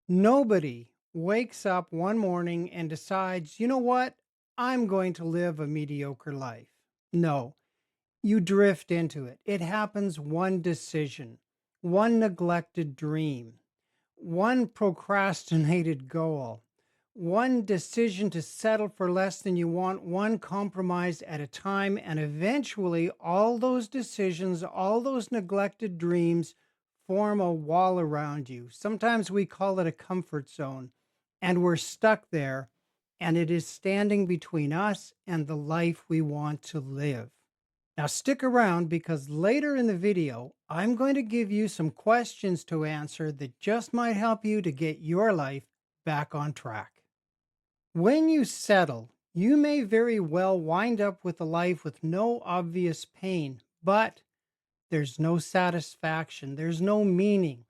Nobody wakes up one morning and decides, you know what? I'm going to live a mediocre life. No, you drift into it. It happens one decision, one neglected dream, one procrastinated goal, one decision to settle for less than you want, one compromise at a time. And eventually, all those decisions, all those neglected dreams form a wall around you. Sometimes we call it a comfort zone, and we're stuck there, and it is standing between us and the life we want to live. Now, stick around because later in the video, I'm going to give you some questions to answer that just might help you to get your life back on track. When you settle, you may very well wind up with a life with no obvious pain, but there's no satisfaction, there's no meaning.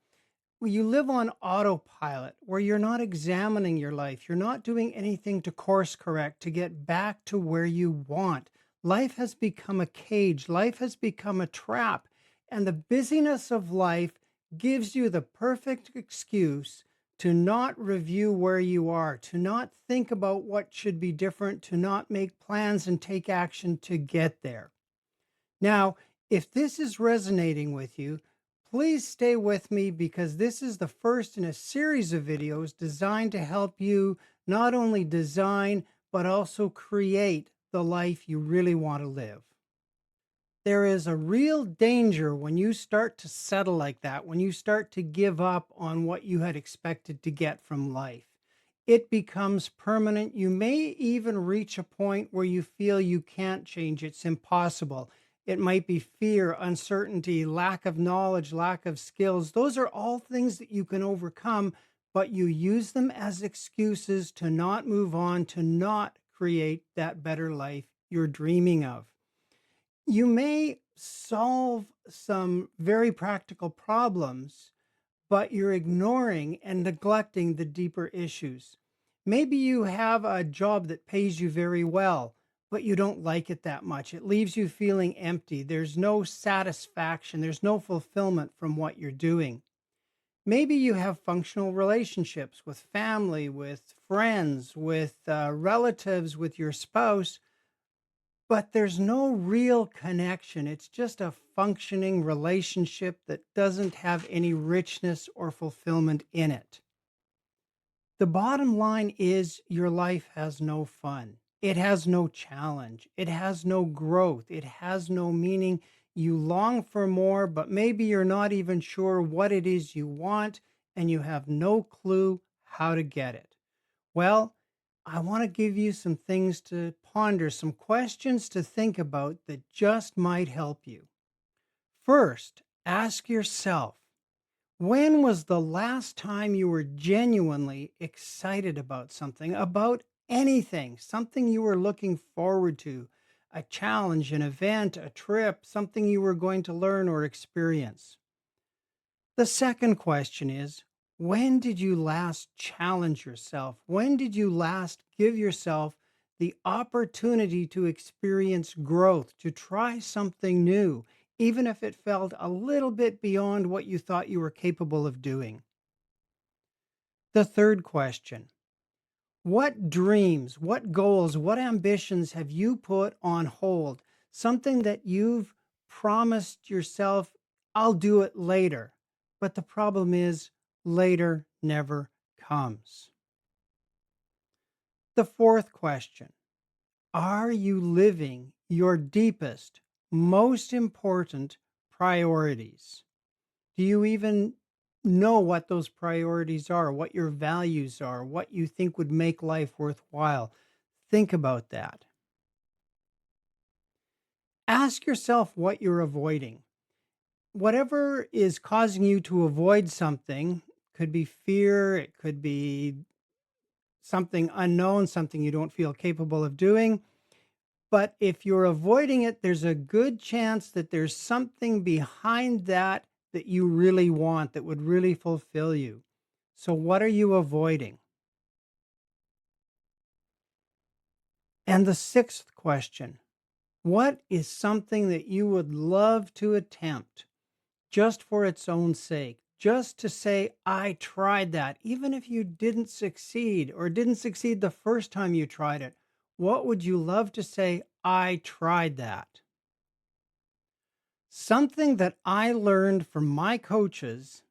Well, you live on autopilot where you're not examining your life. You're not doing anything to course correct to get back to where you want. Life has become a cage. Life has become a trap. And the busyness of life gives you the perfect excuse to not review where you are, to not think about what should be different, to not make plans and take action to get there. Now, if this is resonating with you, please stay with me because this is the first in a series of videos designed to help you not only design, but also create the life you really want to live. There is a real danger when you start to settle like that, when you start to give up on what you had expected to get from life. It becomes permanent. You may even reach a point where you feel you can't change. It's impossible. It might be fear, uncertainty, lack of knowledge, lack of skills. Those are all things that you can overcome, but you use them as excuses to not move on, to not create that better life you're dreaming of. You may solve some very practical problems, but you're ignoring and neglecting the deeper issues. Maybe you have a job that pays you very well, but you don't like it that much. It leaves you feeling empty. There's no satisfaction, there's no fulfillment from what you're doing. Maybe you have functional relationships with family, with friends, with relatives, with your spouse, but there's no real connection. It's just a functioning relationship that doesn't have any richness or fulfillment in it. The bottom line is your life has no fun. It has no challenge. It has no growth. It has no meaning. You long for more, but maybe you're not even sure what it is you want, and you have no clue how to get it. Well, I want to give you some things to ponder, some questions to think about that just might help you. First, ask yourself, when was the last time you were genuinely excited about anything, something you were looking forward to, a challenge, an event, a trip, something you were going to learn or experience? The second question is, when did you last challenge yourself? When did you last give yourself the opportunity to experience growth, to try something new, even if it felt a little bit beyond what you thought you were capable of doing? The third question, what dreams, what goals, what ambitions have you put on hold? Something that you've promised yourself, I'll do it later. But the problem is, later never comes. The fourth question, are you living your deepest, most important priorities? Do you even know what those priorities are, what your values are, what you think would make life worthwhile? Think about that. Ask yourself what you're avoiding. Whatever is causing you to avoid something, could be fear, it could be something unknown, something you don't feel capable of doing. But if you're avoiding it, there's a good chance that there's something behind that that you really want, that would really fulfill you. So, what are you avoiding? And the sixth question, what is something that you would love to attempt just for its own sake? just to say, I tried that, even if you didn't succeed or didn't succeed the first time you tried it. What would you love to say? I tried that. Something that I learned from my coaches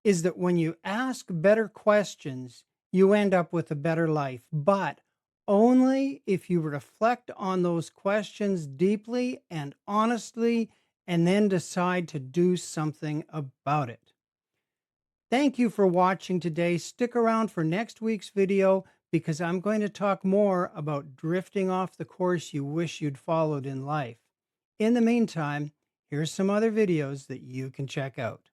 is that when you ask better questions, you end up with a better life, but only if you reflect on those questions deeply and honestly and then decide to do something about it. Thank you for watching today. Stick around for next week's video because I'm going to talk more about drifting off the course you wish you'd followed in life. In the meantime, here's some other videos that you can check out.